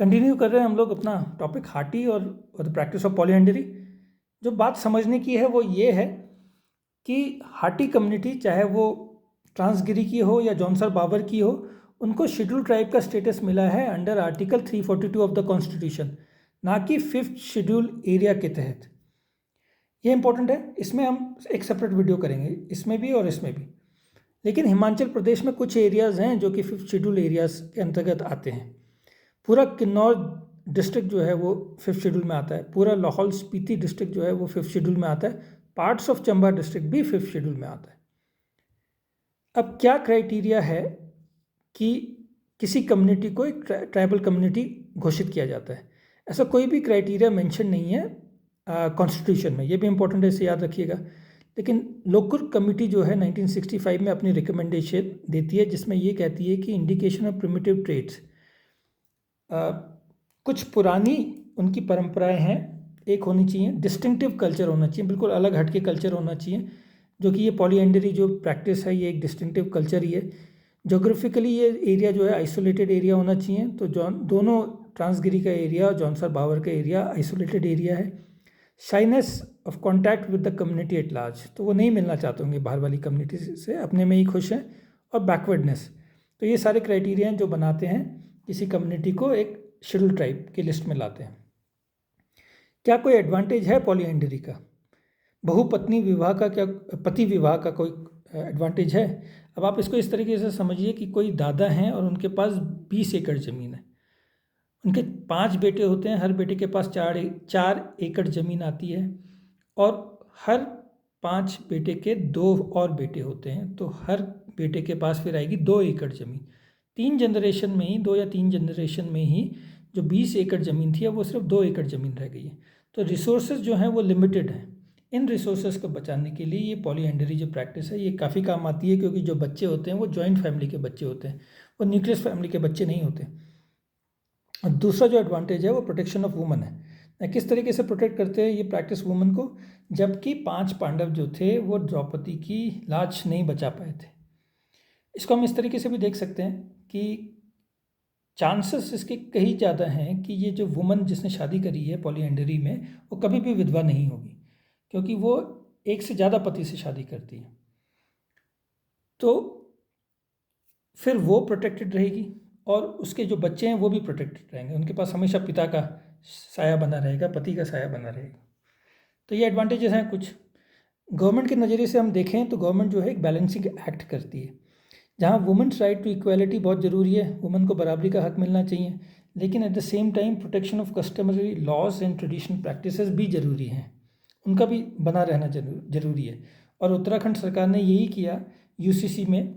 Continue कर रहे हैं हम लोग अपना टॉपिक हार्टी और द प्रैक्टिस ऑफ पॉलीएंड्री। जो बात समझने की है वो ये है कि हार्टी कम्युनिटी चाहे वो ट्रांसगिरी की हो या जॉनसर बाबर की हो, उनको शेड्यूल ट्राइब का स्टेटस मिला है under article 342 of the constitution, ना कि 5th शेड्यूल एरिया के तहत। ये इंपॉर्टेंट है, इसमें हम एक सेपरेट वीडियो करेंगे, इसमें भी और इसमें भी। लेकिन हिमाचल प्रदेश में कुछ एरियाज़ हैं जो कि 5th शेड्यूल एरियाज़ के अंतर्गत आते हैं। पूरा किन्नौर डिस्ट्रिक्ट जो है वो 5th शेड्यूल में आता है, पूरा लाहौल स्पीति डिस्ट्रिक्ट जो है वो 5th शेड्यूल में आता है, पार्ट्स ऑफ चंबा डिस्ट्रिक्ट भी 5th शेड्यूल में आता है। अब क्या क्राइटेरिया है कि किसी कम्युनिटी को एक ट्राइबल कम्युनिटी घोषित किया जाता है? ऐसा कोई भी क्राइटेरिया मेंशन नहीं है कॉन्स्टिट्यूशन में, ये भी इंपॉर्टेंट है, इसे याद रखिएगा। लेकिन लोकुर कमेटी जो है 1965 में अपनी रिकमेंडेशन देती है जिसमें ये कहती है कि इंडिकेशन ऑफ प्रिमिटिव ट्रेड्स, कुछ पुरानी उनकी परंपराएं हैं, एक होनी चाहिए, डिस्टिंक्टिव कल्चर होना चाहिए, बिल्कुल अलग हटके कल्चर होना चाहिए, जो कि ये पॉलीएंड्री जो प्रैक्टिस है ये एक डिस्टिंक्टिव कल्चर ही है। जोग्राफिकली ये एरिया जो है आइसोलेटेड एरिया होना चाहिए, तो दोनों ट्रांसगिरी का एरिया और जॉनसर बावर का एरिया आइसोलेटेड एरिया है। Shyness of contact with the community at large, तो वो नहीं मिलना चाहते होंगे बाहर वाली कम्युनिटी से, अपने में ही खुश हैं। और बैकवर्डनेस, तो ये सारे क्राइटेरिया हैं जो बनाते हैं किसी कम्युनिटी को एक शेड्यूल ट्राइब की लिस्ट में लाते हैं। क्या कोई एडवांटेज है पॉलीएंड्री का? बहुपत्नी विवाह का क्या, पति विवाह का कोई एडवांटेज है? अब आप इसको इस तरीके से समझिए कि कोई दादा हैं और उनके पास 20 एकड़ ज़मीन है, उनके 5 बेटे होते हैं, हर बेटे के पास 4 एकड़ ज़मीन आती है, और हर 5 बेटे के 2 और बेटे होते हैं, तो हर बेटे के पास फिर आएगी 2 एकड़ ज़मीन। 3 जनरेशन में ही, 2 या 3 जनरेशन में ही जो 20 एकड़ ज़मीन थी अब वो सिर्फ 2 एकड़ ज़मीन रह गई है। तो रिसोर्सेज जो हैं वो लिमिटेड हैं। इन रिसोर्सेज को बचाने के लिए ये पॉलीएंड्री जो प्रैक्टिस है ये काफ़ी काम आती है, क्योंकि जो बच्चे होते हैं वो जॉइंट फैमिली के बच्चे होते हैं, वो न्यूक्लियस फैमिली के बच्चे नहीं होते। और दूसरा जो एडवांटेज है वो प्रोटेक्शन ऑफ वुमन है। किस तरीके से प्रोटेक्ट करते हैं ये प्रैक्टिस वुमन को? जबकि 5 पांडव जो थे वो द्रौपदी की लाज नहीं बचा पाए थे। इसको हम इस तरीके से भी देख सकते हैं कि चांसेस इसके कहीं ज़्यादा हैं कि ये जो वुमन जिसने शादी करी है पॉलीएंड्री में, वो कभी भी विधवा नहीं होगी, क्योंकि वो एक से ज़्यादा पति से शादी करती है। तो फिर वो प्रोटेक्टेड रहेगी और उसके जो बच्चे हैं वो भी प्रोटेक्टेड रहेंगे, उनके पास हमेशा पिता का साया बना रहेगा, पति का साया बना रहेगा। तो ये एडवांटेजेस हैं कुछ। गवर्नमेंट के नज़रिए से हम देखें तो गवर्नमेंट जो है एक बैलेंसिंग एक्ट करती है, जहाँ वुमेन्स राइट टू इक्वालिटी बहुत ज़रूरी है, वुमेन को बराबरी का हक मिलना चाहिए, लेकिन at the same time protection of customary laws and traditional practices भी ज़रूरी हैं, उनका भी बना रहना ज़रूरी है। और उत्तराखंड सरकार ने यही किया, यूसीसी में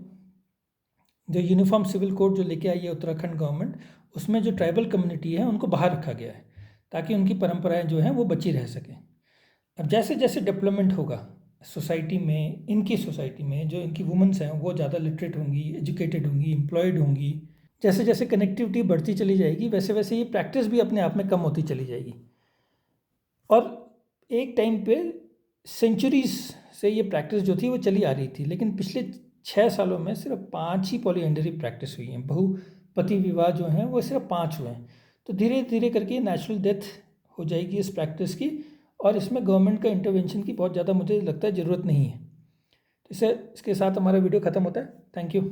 जो यूनिफॉर्म सिविल कोड जो लेके आई है उत्तराखंड गवर्नमेंट, उसमें जो ट्राइबल कम्युनिटी है उनको बाहर रखा गया है ताकि उनकी परंपराएं जो हैं वो बची रह सकें। अब जैसे जैसे डेवलपमेंट होगा सोसाइटी में, इनकी सोसाइटी में जो इनकी वुमेंस हैं वो ज़्यादा लिटरेट होंगी, एजुकेटेड होंगी, एम्प्लॉयड होंगी, जैसे जैसे कनेक्टिविटी बढ़ती चली जाएगी वैसे वैसे ये प्रैक्टिस भी अपने आप में कम होती चली जाएगी। और एक टाइम पे सेंचुरीज से ये प्रैक्टिस जो थी वो चली आ रही थी, लेकिन पिछले 6 सालों में सिर्फ 5 ही पॉलीएंड्री प्रैक्टिस हुई हैं, बहुपति विवाह जो हैं वो सिर्फ 5 हुए हैं। तो धीरे धीरे करके नेचुरल डेथ हो जाएगी इस प्रैक्टिस की, और इसमें गवर्नमेंट का इंटरवेंशन की बहुत ज़्यादा मुझे लगता है ज़रूरत नहीं है। तो इसके साथ हमारा वीडियो ख़त्म होता है। Thank you.